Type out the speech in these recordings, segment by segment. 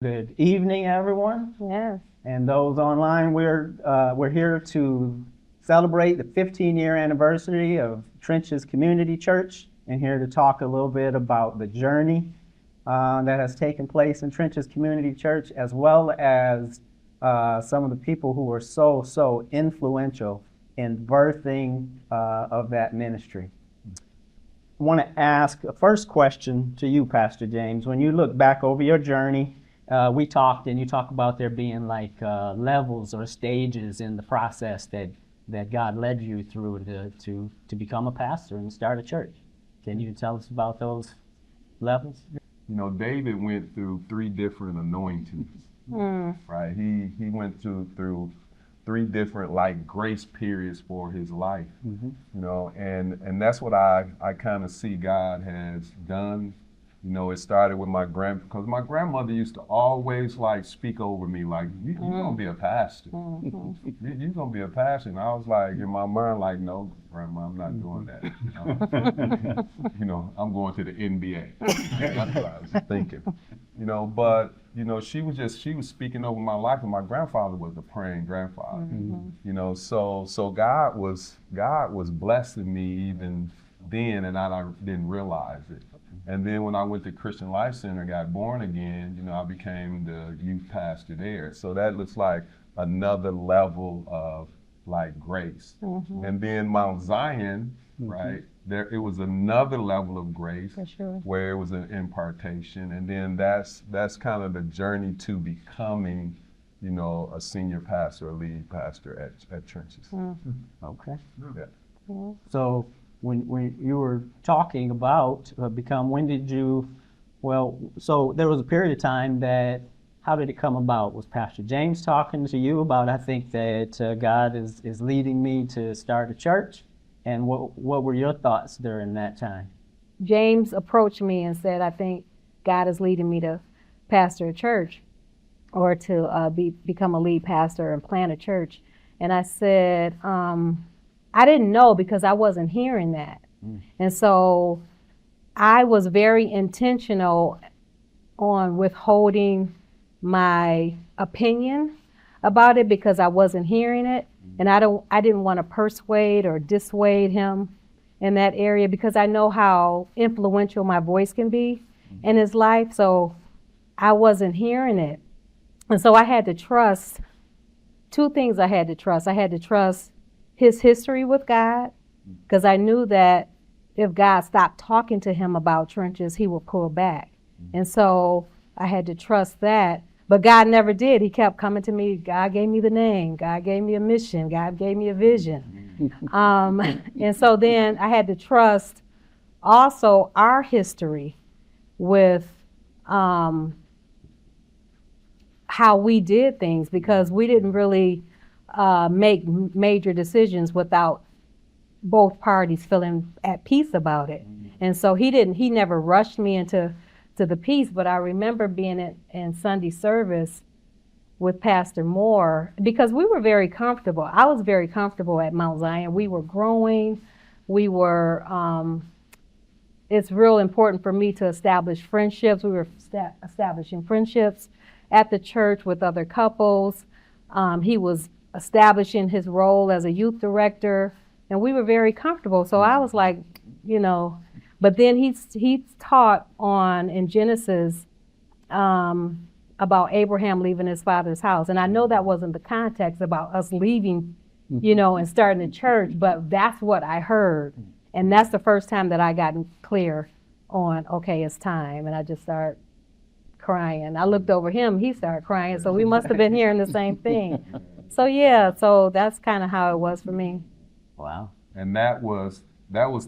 Good evening, everyone, Yes. and those online. We're here to celebrate the 15-year anniversary of Trenches Community Church, and here to talk a little bit about the journey that has taken place in Trenches Community Church, as well as some of the people who were so influential in birthing of that ministry. I want to ask a first question to you, Pastor James. When you look back over your journey, we talked, and you talk about there being like levels or stages in the process that God led you through to become a pastor and start a church. Can you tell us about those levels? David went through three different anointings, right? He went through three different grace periods for his life, and that's what I kind of see God has done. It started with because my grandmother used to always speak over me you're gonna be a pastor. You're gonna be a pastor. And I was in my mind no, Grandma, I'm not doing that. I'm going to the NBA. That's what I was thinking. But she was speaking over my life, and my grandfather was a praying grandfather. So God was blessing me even then, and I didn't realize it. And then when I went to Christian Life Center, got born again, I became the youth pastor there. So that looks like another level of grace. And then Mount Zion, right, there it was another level of grace. For sure. Where it was an impartation. And then that's kind of the journey to becoming, a senior pastor, a lead pastor at churches. Okay. Yeah. So when you were talking about when did you, so there was a period of time how did it come about? Was Pastor James talking to you about, I think that God is leading me to start a church? And what were your thoughts during that time? James approached me and said, I think God is leading me to pastor a church or to become a lead pastor and plant a church. And I said, I didn't know because I wasn't hearing that. And so I was very intentional on withholding my opinion about it because I wasn't hearing it. And I didn't want to persuade or dissuade him in that area because I know how influential my voice can be in his life. So I wasn't hearing it. And so I had to trust two things. I had to trust his history with God, because I knew that if God stopped talking to him about Trenches, he would pull back. And so I had to trust that. But God never did. He kept coming to me. God gave me the name. God gave me a mission. God gave me a vision. And so then I had to trust also our history with how we did things, because we didn't really make major decisions without both parties feeling at peace about it. And so he never rushed me into the peace, but I remember being in Sunday service with Pastor Moore because we were very comfortable. I was very comfortable at Mount Zion. We were growing. It's real important for me to establish friendships. We were establishing friendships at the church with other couples. He was establishing his role as a youth director, and we were very comfortable. So I was but then he taught in Genesis about Abraham leaving his father's house. And I know that wasn't the context about us leaving, and starting a church, but that's what I heard. And that's the first time that I got clear on, okay, it's time. And I just started crying. I looked over him, he started crying. So we must have been hearing the same thing. So that's kind of how it was for me. Wow. And that was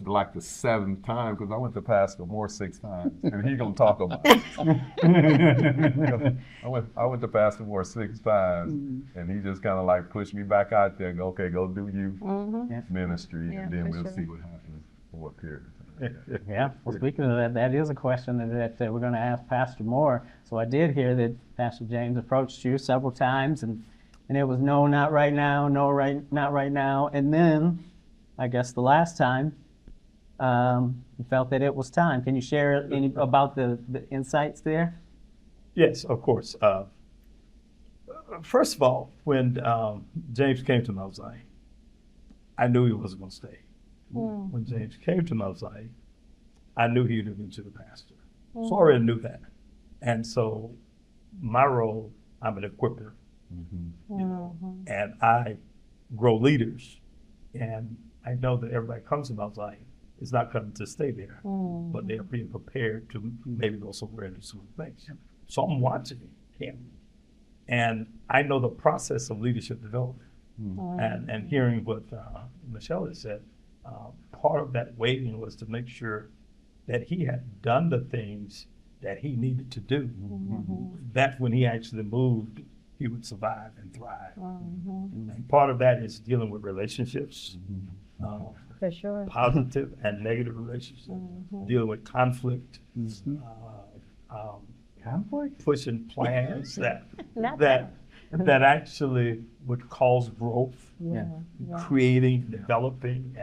like the seventh time, because I went to Pastor Moore 6 times, and he gonna talk about it. I went to Pastor Moore 6 times, and he just kind of pushed me back out there and go, okay, go do youth ministry, and then we'll see what happens for what period of time. Yeah. Well, speaking of that is a question that we're going to ask Pastor Moore. So I did hear that Pastor James approached you several times, and it was no, not right now, not right now, and then I guess the last time you felt that it was time. Can you share any about the insights there? Yes, of course. First of all, when James came to Mount Zion, I knew he wasn't going to stay. When James came to Mount Zion, I knew he would have been to the pastor. So I already knew that. And so my role, I'm an equiper, you know, and I grow leaders. And I know that everybody comes to Mount Zion is not coming to stay there, but they're being prepared to maybe go somewhere and do some things. So I'm watching him. And I know the process of leadership development. And hearing what Michelle has said, part of that waiting was to make sure that he had done the things that he needed to do. That when he actually moved, he would survive and thrive. And part of that is dealing with relationships, For sure. positive and negative relationships, dealing with conflict, Conflict? pushing plans that Not that actually would cause growth, Yeah. creating, developing,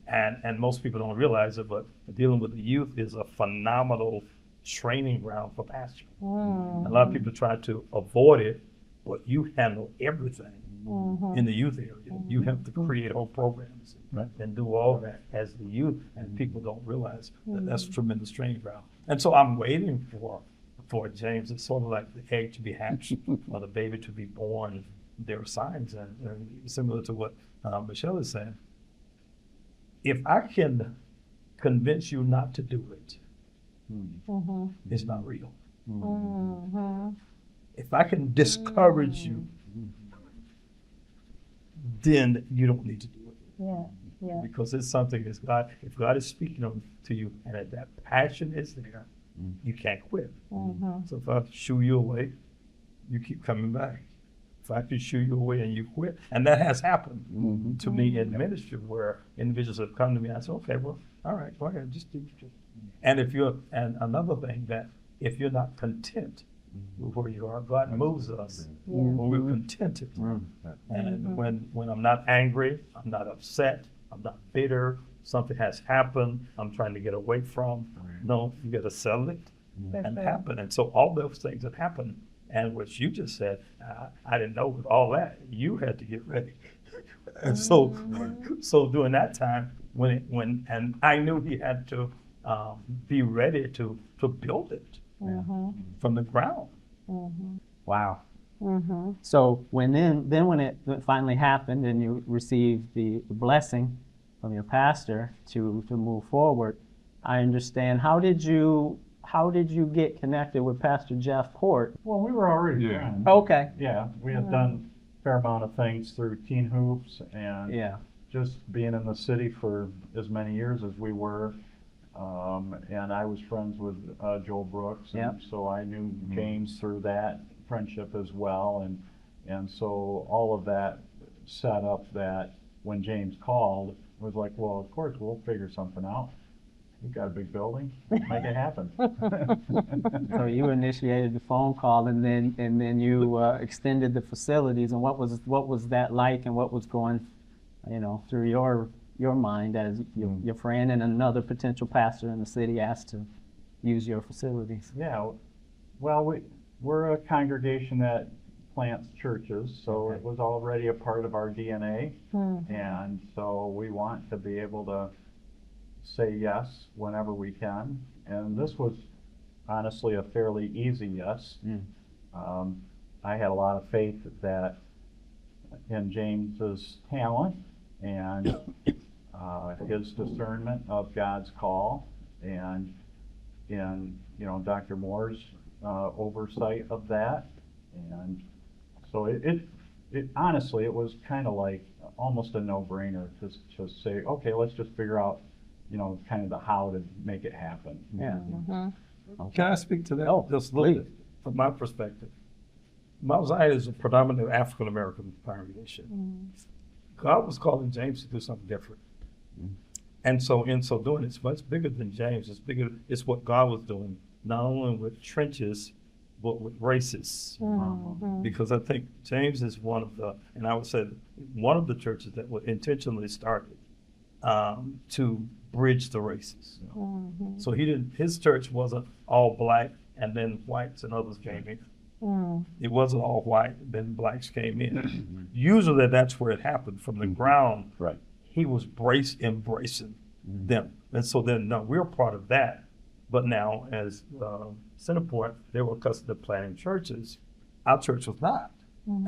and most people don't realize it, but dealing with the youth is a phenomenal training ground for pastoring. A lot of people try to avoid it, but you handle everything in the youth area. You have to create whole programs and do all that as the youth, and people don't realize that that's a tremendous training ground. And so I'm waiting for James. It's sort of like the egg to be hatched or the baby to be born. There are signs, and similar to what Michelle is saying. If I can convince you not to do it, it's not real. If I can discourage you, then you don't need to do it. Yeah. Because it's something that's God, if God is speaking to you and if that passion is there, you can't quit. So if I shoo you away, you keep coming back. If I could shoo you away and you quit, and that has happened to me in ministry where individuals have come to me and I say, okay, well, all right, go ahead, just do it. And and another thing that if you're not content with where you are, God moves us when we're contented. And when I'm not angry, I'm not upset, I'm not bitter, something has happened, I'm trying to get away from. No, you got to settle it and happen. And so all those things that happen, and what you just said, I didn't know with all that, you had to get ready. And so during that time, and I knew he had to be ready to build it from the ground. Wow. So when it finally happened and you received the blessing from your pastor to move forward, I understand. How did you get connected with Pastor Jeff Porte? Well, we were already friends. Okay. Yeah, we had done a fair amount of things through Teen Hoops and just being in the city for as many years as we were. And I was friends with Joel Brooks, and so I knew James through that friendship as well. And so all of that set up that when James called, it was like, well, of course, we'll figure something out. We've got a big building, make it happen. So you initiated the phone call, and then you extended the facilities. And what was that like, and what was going, through your mind as your friend and another potential pastor in the city asked to use your facilities? Yeah, well, we're a congregation that plants churches, so it was already a part of our DNA, and so we want to be able to say yes whenever we can, and this was honestly a fairly easy yes. I had a lot of faith that in James's talent and his discernment of God's call, and in Dr. Moore's oversight of that, and so it honestly it was kind of like almost a no-brainer to just say, okay, let's just figure out kind of the how to make it happen. Can I speak to that just a little bit from my perspective? Mount Zion is a predominantly African American congregation. God was calling James to do something different. And so in so doing, it's much bigger than James. It's what God was doing, not only with trenches, but with races. Because I think James is one of the churches that were intentionally started to bridge the races. So his church wasn't all black and then whites and others came in. Mm. It wasn't all white, then blacks came in. Usually that's where it happened, from the ground. Right. He was embracing them. And so then, no, we're part of that. But now, as Centerport, they were accustomed to planting churches. Our church was not.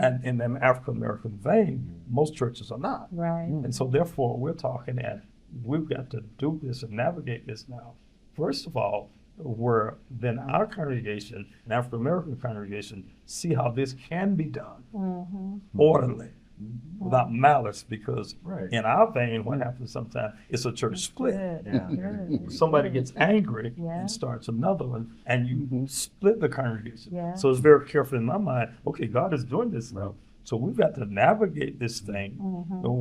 And in the African American vein, most churches are not. Right. And so therefore, we're talking that we've got to do this and navigate this now. First of all, where then our congregation, an African American congregation, see how this can be done orderly, without malice, because Right. in our vein, what happens sometimes, it's a church split. Good. Yeah. Good. Somebody gets angry Yeah. and starts another one, and you split the congregation. Yeah. So it's very careful in my mind. Okay, God is doing this now, so we've got to navigate this thing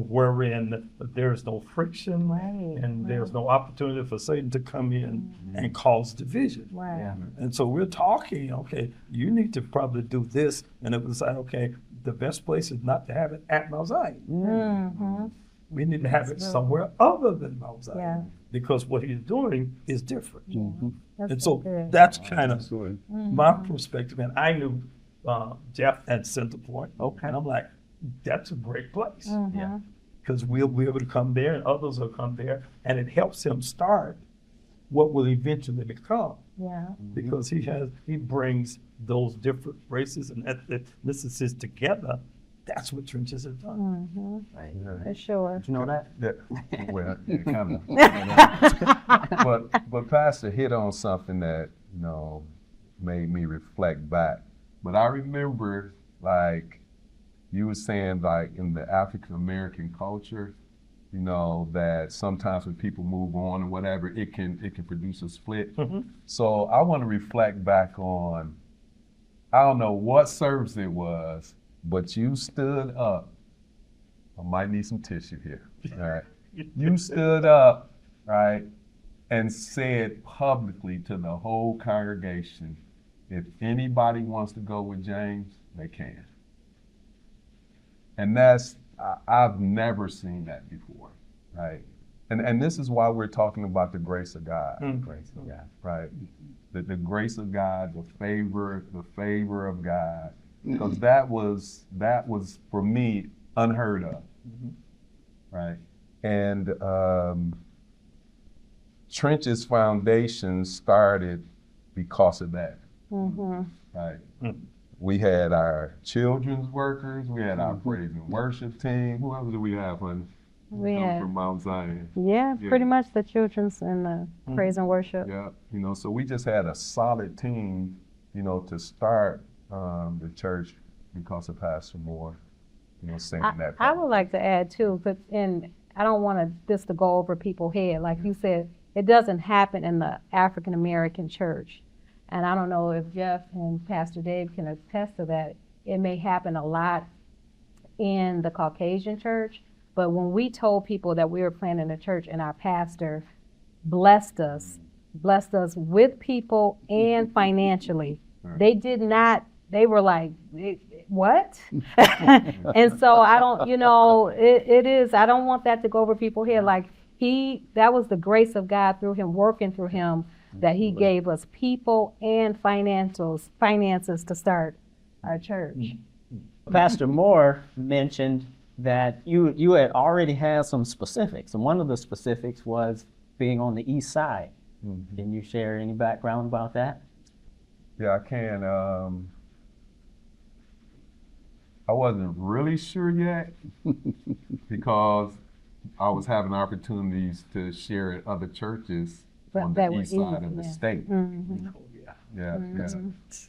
wherein there's no friction Right, and there's no opportunity for Satan to come in and cause division. Right. Yeah. And so we're talking, okay, you need to probably do this, and it was like, okay, the best place is not to have it at Mount Zion. Mm-hmm. We need to have it somewhere other than Mount Zion, Yeah. because what he's doing is different. That's And so good. that's kind of Absolutely. my perspective. And I knew Jeff at Centerport, Okay. and I'm like, that's a great place, Mhm. because we'll be able to come there, and others will come there, and it helps him start what will eventually become, Yeah. because he brings those different races and ethnicities together. That's what Trenches has done. Mm-hmm. For sure. Did you know that? Yeah, well, yeah, kind of. But Pastor hit on something that, you know, made me reflect back. But I remember, like, you were saying, like, in the African American culture, you know, that sometimes when people move on or whatever, it can produce a split. So I want to reflect back on, I don't know what service it was, but you stood up. I might need some tissue here. All right. You stood up, right, and said publicly to the whole congregation, if anybody wants to go with James, they can. And I've never seen that before, right? And this is why we're talking about the grace of God. Grace of God. Right? The grace of God, the favor of God, because that was for me unheard of, right? And Trench's foundation started because of that, right? We had our children's workers, we had our praise and worship team. Who else do we have, honey? We Come had, from Mount Zion. yeah, Yeah. pretty much the children's and the praise and worship. Yeah, you know, so we just had a solid team, you know, to start the church because of Pastor Moore, you know, singing that. I would like to add too, but and I don't want this to go over people's head. Like you said, it doesn't happen in the African American church. And I don't know if Jeff and Pastor Dave can attest to that. It may happen a lot in the Caucasian church, but when we told people that we were planting a church and our pastor blessed us with people and financially, they did not, they were like, what? And so I don't, you know, it is, I don't want that to go over people's head. Like that was the grace of God through him, working through him, that he gave us people and finances to start our church. Pastor Moore mentioned that you had already had some specifics, and one of the specifics was being on the east side. Can you share any background about that? Yeah, I can. I wasn't really sure yet because I was having opportunities to share at other churches on the east side of the state. Yeah.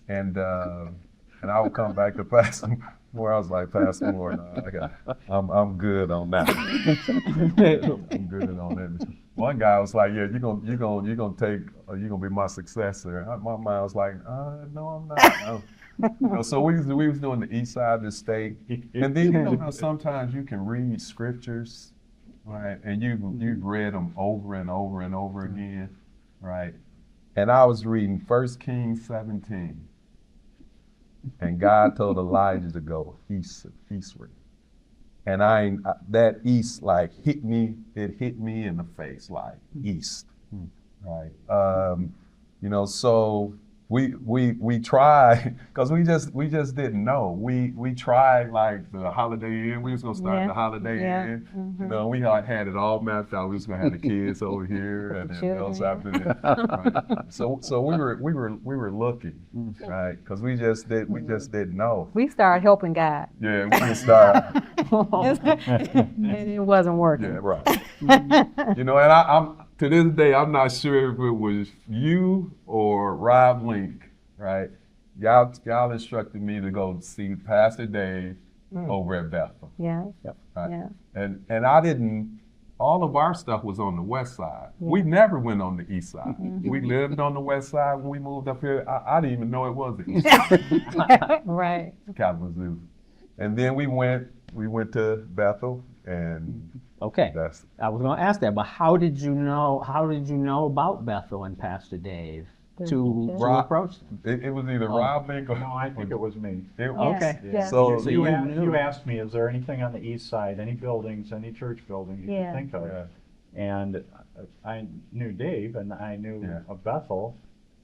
And I would come back to Pastor Moore. I was like, Pastor Moore, no, I'm good on that. I'm good on that. One guy was like, yeah, you're gonna be my successor. My mind was like, no, I'm not. No. You know, so we was doing the east side of the state, and then you know sometimes you can read scriptures, right, and you've read them over and over and over again, right, and I was reading 1 Kings 17, and God told Elijah to go eastward, and that east like hit me in the face like east, right, you know, so we tried because we just didn't know. We tried like the Holiday Inn. We was gonna start the Holiday Inn. You know, we had it all mapped out. We was gonna have the kids over here and then else after that. Right? So we were looking, right? Because we just didn't know. We started helping God. Yeah, we just started. And it wasn't working. Yeah, right. You know, and I'm to this day, I'm not sure if it was you or Rob Link, right? Y'all instructed me to go see Pastor Dave over at Bethel. Yeah. Right? Yeah. And I didn't, all of our stuff was on the west side. Yeah. We never went on the east side. We lived on the west side. When we moved up here, I didn't even know it was the east side. Right. Kalamazoo. And then we went to Bethel, and okay. I was going to ask that, but how did you know about Bethel and Pastor Dave to approach them? It was either Rob Link or no, I think it was me. Okay. Yeah. So you asked me, is there anything on the east side, any buildings, any church buildings you could think of? Yeah. And I knew Dave, and I knew of Bethel,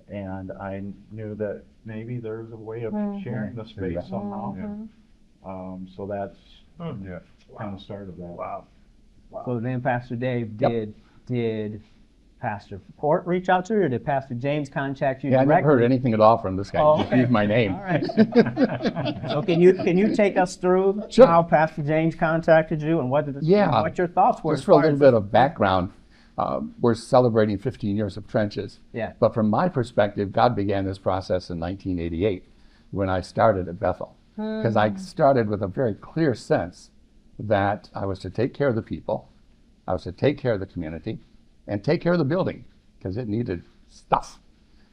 and I knew that maybe there's a way of sharing the space somehow. So that's kind of started that. Wow. So then Pastor Dave, did Pastor Porte reach out to you, or did Pastor James contact you directly? I never heard anything at all from this guy. Oh, Just used my name. All right. So can you take us through how Pastor James contacted you and what your thoughts were? Just for a little bit of background, we're celebrating 15 years of Trenches. Yeah. But from my perspective, God began this process in 1988 when I started at Bethel. Because I started with a very clear sense that I was to take care of the people, I was to take care of the community, and take care of the building, because it needed stuff.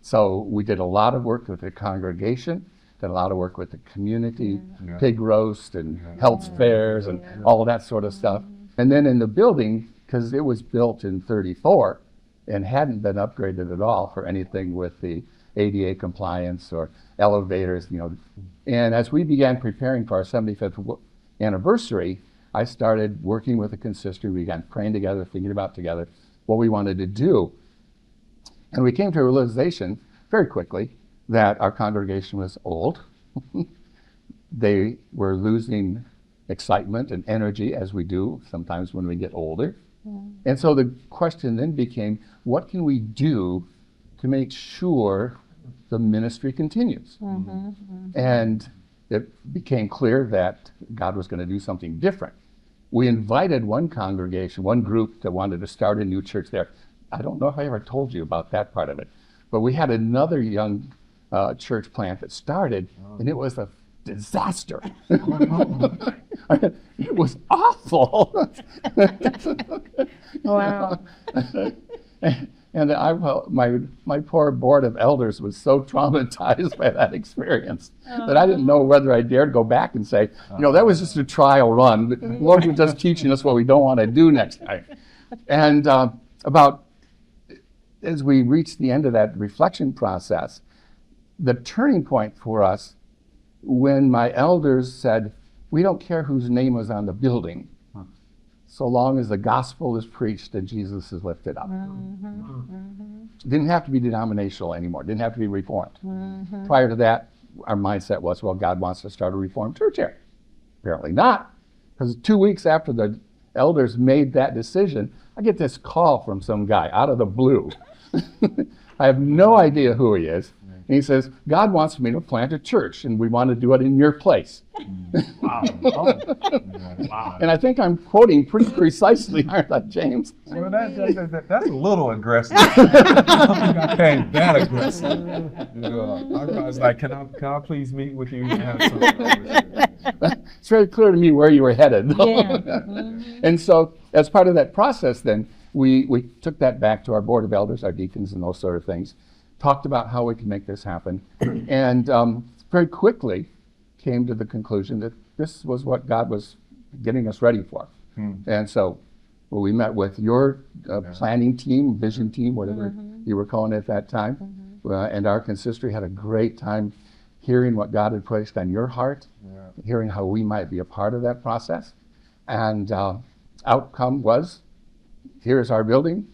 So we did a lot of work with the congregation, did a lot of work with the community, pig roast and health fairs and all of that sort of stuff. And then in the building, because it was built in '34 and hadn't been upgraded at all for anything with the ADA compliance or elevators, you know. And as we began preparing for our 75th anniversary, I started working with the consistory. We began praying together, thinking about together what we wanted to do. And we came to a realization very quickly that our congregation was old. They were losing excitement and energy, as we do sometimes when we get older. And so the question then became, what can we do to make sure the ministry continues? And it became clear that God was going to do something different. We invited one congregation, one group that wanted to start a new church there. I don't know if I ever told you about that part of it, but we had another young church plant that started, and it was a disaster. It was awful. Wow. And my poor board of elders was so traumatized by that experience that I didn't know whether I dared go back and say, that was just a trial run. The Lord was just teaching us what we don't want to do next time. And as we reached the end of that reflection process, the turning point for us, when my elders said, we don't care whose name is on the building, so long as the gospel is preached and Jesus is lifted up. Didn't have to be denominational anymore. Didn't have to be reformed. Prior to that, our mindset was, well, God wants to start a reformed church here. Apparently not, because 2 weeks after the elders made that decision, I get this call from some guy out of the blue. I have no idea who he is. And he says, God wants me to plant a church, and we want to do it in your place. Wow. Wow. And I think I'm quoting pretty precisely, aren't I, James? Well, that's a little aggressive. I don't think I came that aggressive. I was like, can I please meet with you? It's very clear to me where you were headed. And so as part of that process then, we took that back to our board of elders, our deacons and those sort of things, talked about how we could make this happen, and very quickly came to the conclusion that this was what God was getting us ready for. And so we met with your planning team, vision team, whatever you were calling it at that time, and our consistory had a great time hearing what God had placed on your heart, hearing how we might be a part of that process. And outcome was, here's our building,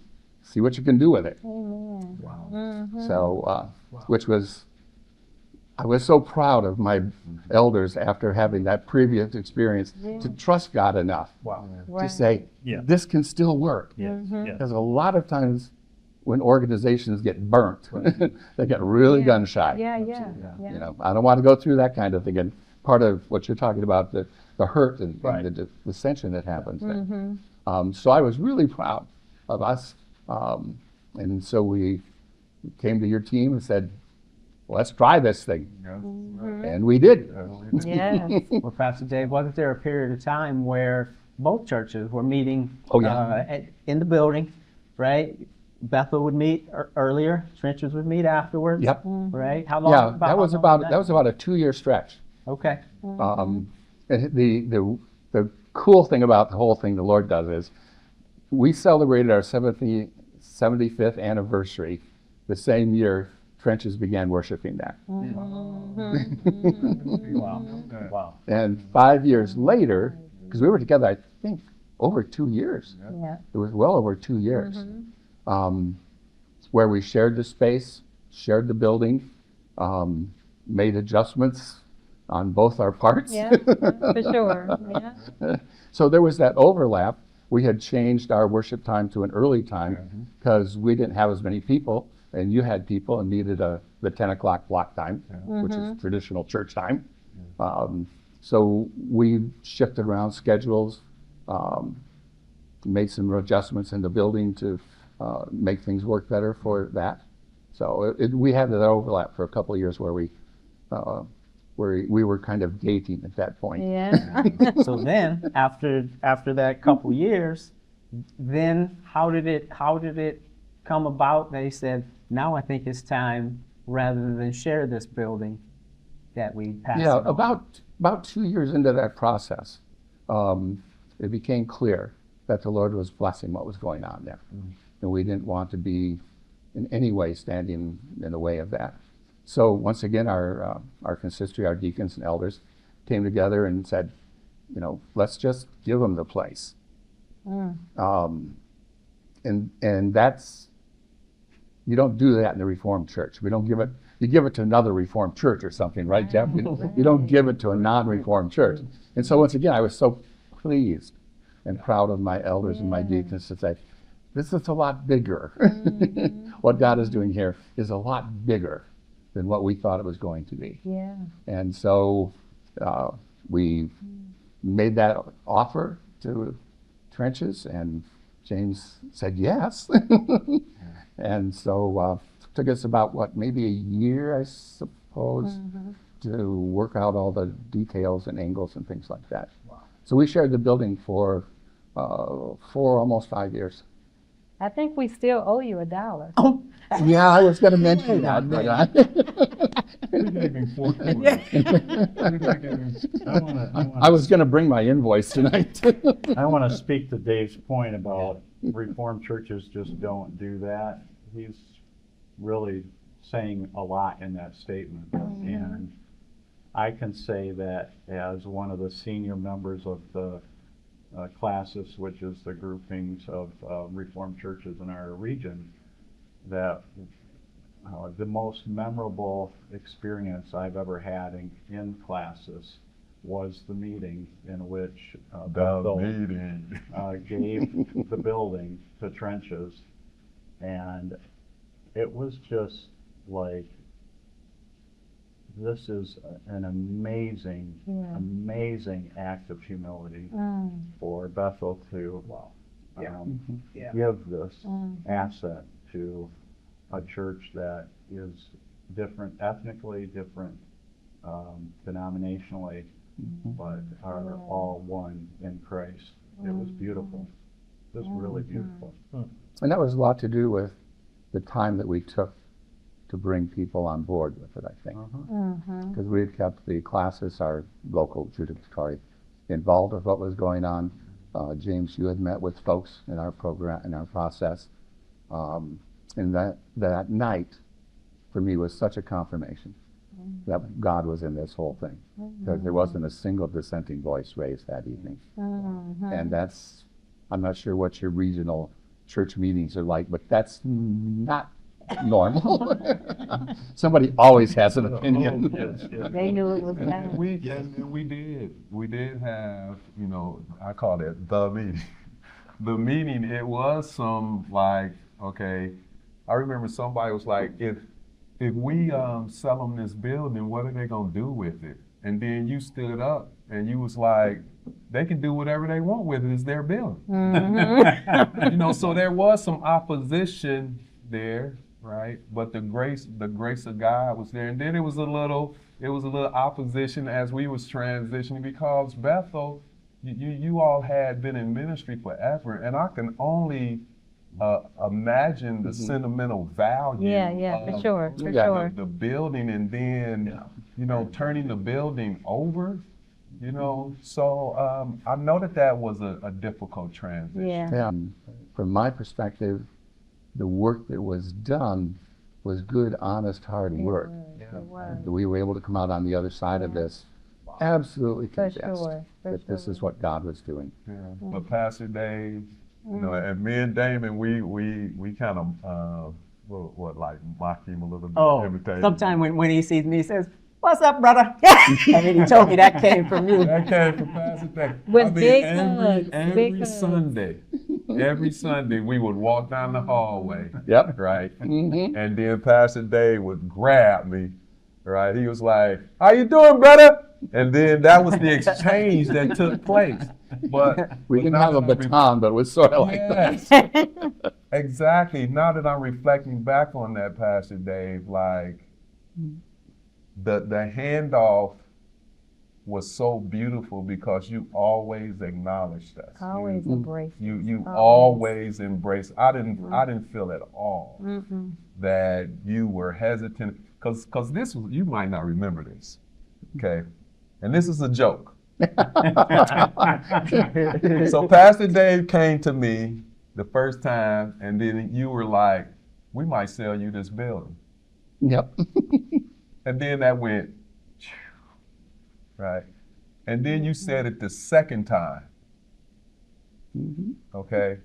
see what you can do with it. Amen. Wow. So, which was, I was so proud of my elders after having that previous experience to trust God enough Wow. to say, Yeah. this can still work. Yes. Yes. Because a lot of times when organizations get burnt, they get really gun shy. Yeah. You know, I don't want to go through that kind of thing. And part of what you're talking about, the hurt and the dissension that happens there. So I was really proud of us. And so we came to your team and said, let's try this thing. And we did. Yes. Well, Pastor Dave, wasn't there a period of time where both churches were meeting in the building, right? Bethel would meet earlier, Trenches would meet afterwards. Yep. Right? How long? Yeah, that was about a 2-year stretch. Okay. And the cool thing about the whole thing the Lord does is we celebrated our 75th anniversary the same year Trenches began worshiping there. Wow. Wow. And 5 years later, because we were together, I think, over 2 years. Yeah. It was well over 2 years. Where we shared the space, shared the building, made adjustments on both our parts. Yeah, for sure. Yeah. So there was that overlap. We had changed our worship time to an early time because we didn't have as many people, and you had people and needed the 10 o'clock block time, which is traditional church time. So we shifted around schedules, made some adjustments in the building to make things work better for that. So we had that overlap for a couple of years where we were kind of dating at that point. Yeah. So then, after that couple years, then how did it come about? They said, now I think it's time, rather than share this building, that we pass it on. About 2 years into that process, it became clear that the Lord was blessing what was going on there. And we didn't want to be in any way standing in the way of that. So once again, our consistory, our deacons and elders came together and said, you know, let's just give them the place. And that's, you don't do that in the Reformed church. We don't give it, you give it to another Reformed church or something, right, Jeff? You don't give it to a non-Reformed church. And so once again, I was so pleased and proud of my elders and my deacons to say, this is a lot bigger. What God is doing here is a lot bigger than what we thought it was going to be. Yeah. And so we made that offer to Trenches, and James said yes. And so it took us about, maybe a year, I suppose, to work out all the details and angles and things like that. Wow. So we shared the building for almost 5 years. I think we still owe you $1. Oh, Yeah, I was going to mention that. But I was going to bring my invoice tonight. I want to speak to Dave's point about Reformed churches just don't do that. He's really saying a lot in that statement. And I can say that as one of the senior members of the classis, which is the groupings of Reformed churches in our region, that the most memorable experience I've ever had in classis was the meeting in which Bethel gave the building to Trenches, and it was just like, this is an amazing act of humility for Bethel to give this asset to a church that is different ethnically, different denominationally, but are all one in Christ. It was beautiful. It was really beautiful. And that was a lot to do with the time that we took to bring people on board with it, I think. Because we had kept the classis, our local judicatory, involved with what was going on. James, you had met with folks in our program, in our process. And that night, for me, was such a confirmation that God was in this whole thing. Because there wasn't a single dissenting voice raised that evening. And that's, I'm not sure what your regional church meetings are like, but that's not normal. Somebody always has an opinion. Yes, yes. They knew it was bad. We did have, you know, I call it the meeting. The meeting, it was some like, okay, I remember somebody was like, if we sell them this building, what are they gonna do with it? And then you stood up and you was like, they can do whatever they want with it. It's their building. Mm-hmm. You know, so there was some opposition there, right? But the grace of God was there. And then it was a little opposition as we was transitioning, because Bethel, you all had been in ministry forever, and I can only imagine the sentimental value. Yeah, for of sure, for Yeah. sure. the building, and then you know, turning the building over. You know, so I know that was a difficult transition. Yeah. Yeah. From my perspective, the work that was done was good, honest, hard work. It was. We were able to come out on the other side of this absolutely For convinced sure, for that this is what God was doing. Yeah. But Pastor Dave, you know, and me and Damon, we kind of what like mock him a little bit. Oh, imitate him. sometime when he sees me, he says, "What's up, brother?" And then he told me that came from you. That came from Pastor Dave. With big hugs, every big hugs. Every Sunday we would walk down the hallway. Yep. Right. Mm-hmm. And then Pastor Dave would grab me. Right. He was like, "How you doing, brother?" And then that was the exchange that took place. But We didn't have a baton, but it was sort of like yes, that. exactly. Now that I'm reflecting back on that, Pastor Dave, like the handoff was so beautiful because you always acknowledged us. Always embrace. You Always. always embraced. I didn't feel at all Mm-hmm. that you were hesitant, because this was, you might not remember this, okay, and this is a joke. So Pastor Dave came to me the first time, and then you were like, "We might sell you this building," Yep. and then that went, right, and then you said it the second time, Mhm. okay,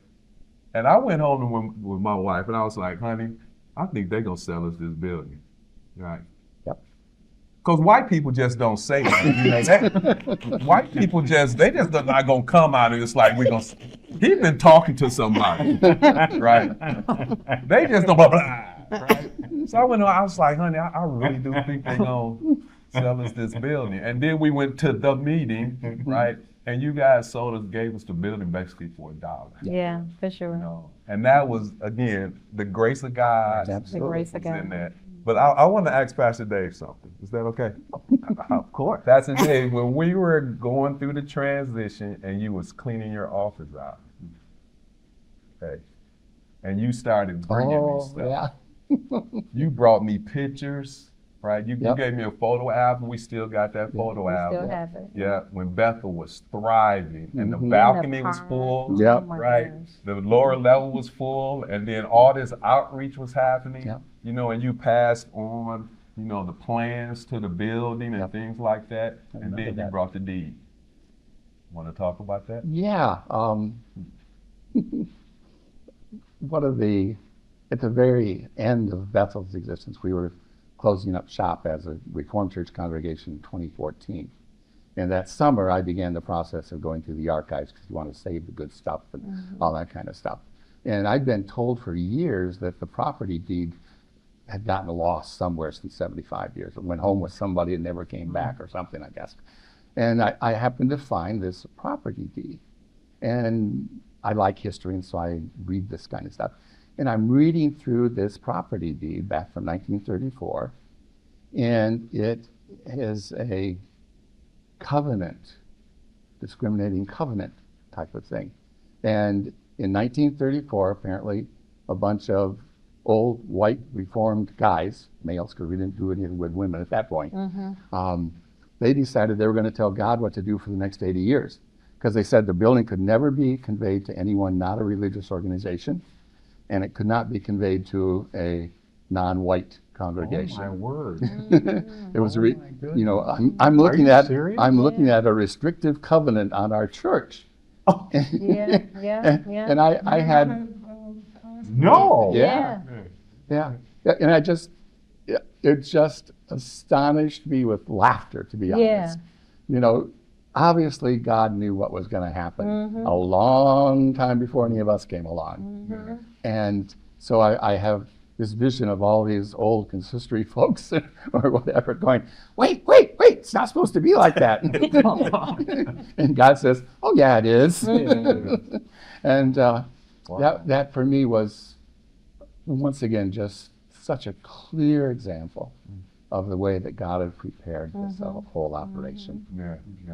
and I went home with my wife, and I was like, "Honey, I think they're gonna sell us this building," right? Yep. Because white people just don't say that. You know, white people they just not gonna come out and it's like we're gonna. He's been talking to somebody, right? They just don't blah blah. Right? So I went on. I was like, honey, I really do think they're gonna sell us this building. And then we went to the meeting, right? And you guys gave us the building basically for $1. Yeah, for sure. You know, and that was again the grace of God. Absolutely. The grace of was God. in that. But I want to ask Pastor Dave something. Is that okay? Of course. Pastor Dave, when we were going through the transition and you was cleaning your office out, okay, and you started bringing me Oh, stuff. yeah. You brought me pictures, right? You Yep. gave me a photo album. We still got that photo We album. still have it. Yeah, when Bethel was thriving and the Mhm. balcony was pond. full, Yep. Oh my right? gosh. The lower level was full, and then all this outreach was happening. Yep. You know, and you passed on, you know, the plans to the building and Yep. things like that, I and remember then you that. brought the deed. Want to talk about that? Yeah. At the very end of Bethel's existence, we were closing up shop as a Reformed Church congregation in 2014. And that summer, I began the process of going through the archives because you want to save the good stuff and all that kind of stuff. And I'd been told for years that the property deed had gotten lost somewhere since 75 years. It went home with somebody and never came back or something, I guess. And I happened to find this property deed. And I like history, and so I read this kind of stuff. And I'm reading through this property deed back from 1934, and it is a covenant, discriminating covenant type of thing. And in 1934, apparently, a bunch of old white Reformed guys, males, because we didn't do anything with women at that point, they decided they were going to tell God what to do for the next 80 years. Because they said the building could never be conveyed to anyone not a religious organization, and it could not be conveyed to a non-white congregation. Oh my word! It was, Oh my you know, I'm looking you at serious? looking at a restrictive covenant on our church. Yeah. And I had No. Yeah. Yeah. Yeah, and it just astonished me with laughter, to be Yeah. honest. You know, obviously God knew what was going to happen a long time before any of us came along. And so I have this vision of all these old consistory folks or whatever going, wait, it's not supposed to be like that. And God says, oh yeah, it is. And that for me was, once again, just such a clear example of the way that God had prepared this whole operation.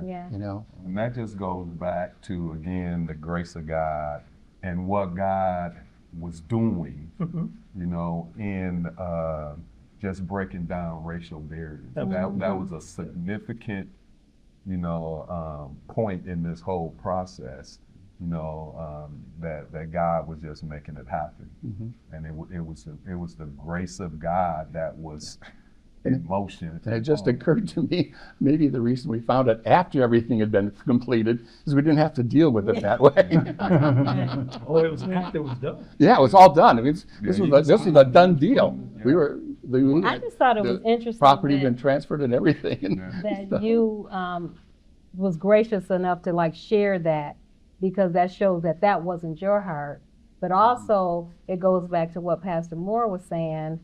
Yeah. You know? And that just goes back to, again, the grace of God and what God was doing, you know, in just breaking down racial barriers. That was a significant, you know, point in this whole process, you know, that God was just making it happen. And it was the grace of God that was in motion. And it just occurred to me, maybe the reason we found it after everything had been completed is we didn't have to deal with it that way. Oh, it was after it was done. Yeah, it was all done. I mean, this was a done deal. I just thought it was interesting Property had that- been transferred and everything. that you was gracious enough to like share that, because that shows that that wasn't your heart. But also it goes back to what Pastor Moore was saying,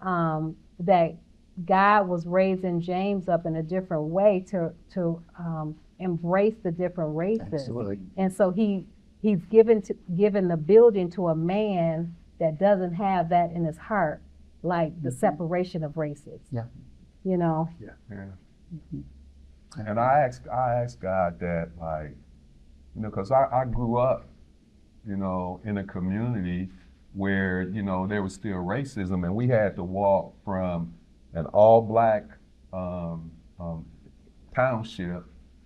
that God was raising James up in a different way to embrace the different races. Absolutely. And so he's given the building to a man that doesn't have that in his heart, like the separation of races. Yeah. You know. Yeah. And I asked God that, like, you know, because I grew up, you know, in a community where, you know, there was still racism, and we had to walk from an all-black township,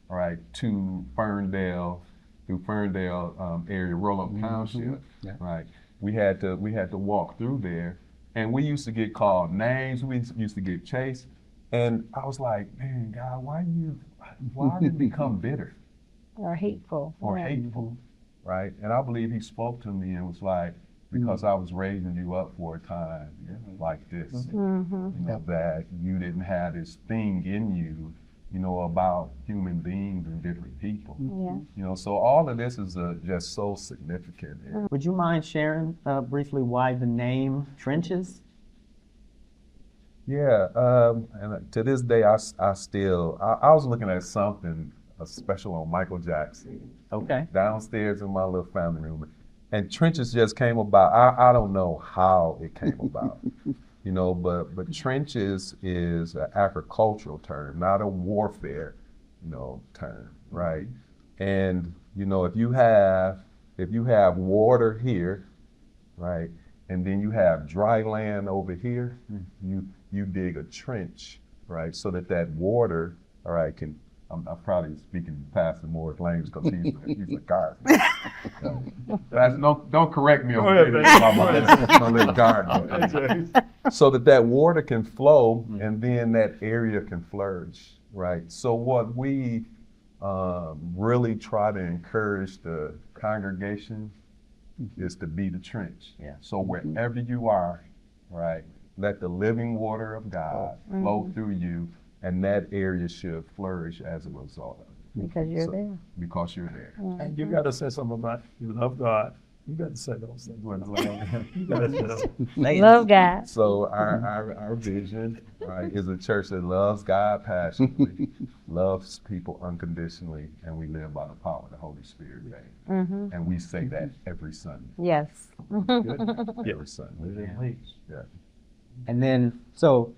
right, to Ferndale area, Roanoke Township, right. We had to walk through there, and we used to get called names. We used to get chased, and I was like, man, God, why did it become bitter Or hateful. or Yeah. hateful, right? And I believe He spoke to me and was like, because I was raising you up for a time like this, you know, that you didn't have this thing in you, you know, about human beings and different people. Yeah. You know, so all of this is just so significant. Would you mind sharing briefly why the name Trenches? Yeah, and to this day, I was looking at something, a special on Michael Jackson, Okay. downstairs in my little family room. And Trenches just came about. I don't know how it came about, you know, but Trenches is an agricultural term, not a warfare, you know, term, right? And, you know, if you have water here, right, and then you have dry land over here, you dig a trench, right, so that water, all right, can. I'm probably speaking Pastor Moore's language because he's a gardener. Don't correct me on my little garden. So that water can flow and then that area can flourish, right? So what we really try to encourage the congregation is to be the trench. Yeah. So wherever you are, right, let the living water of God flow through you, and that area should flourish as a result of it. Because you're there. Because you're there. And you got to say something about you love God. You got to say those things. You got to say those. Love God. So our vision, right, is a church that loves God passionately, loves people unconditionally, and we live by the power of the Holy Spirit. And we say that every Sunday. Yes. Every Sunday. Yeah. And then, so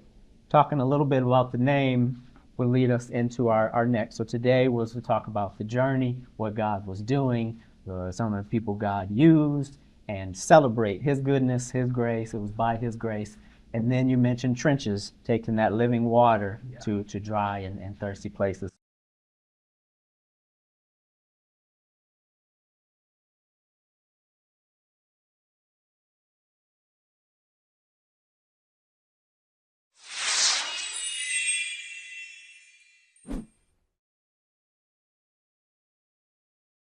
talking a little bit about the name will lead us into our next. So today was to talk about the journey, what God was doing, some of the people God used, and celebrate His goodness, His grace. It was by His grace. And then you mentioned trenches, taking that living water to dry and thirsty places.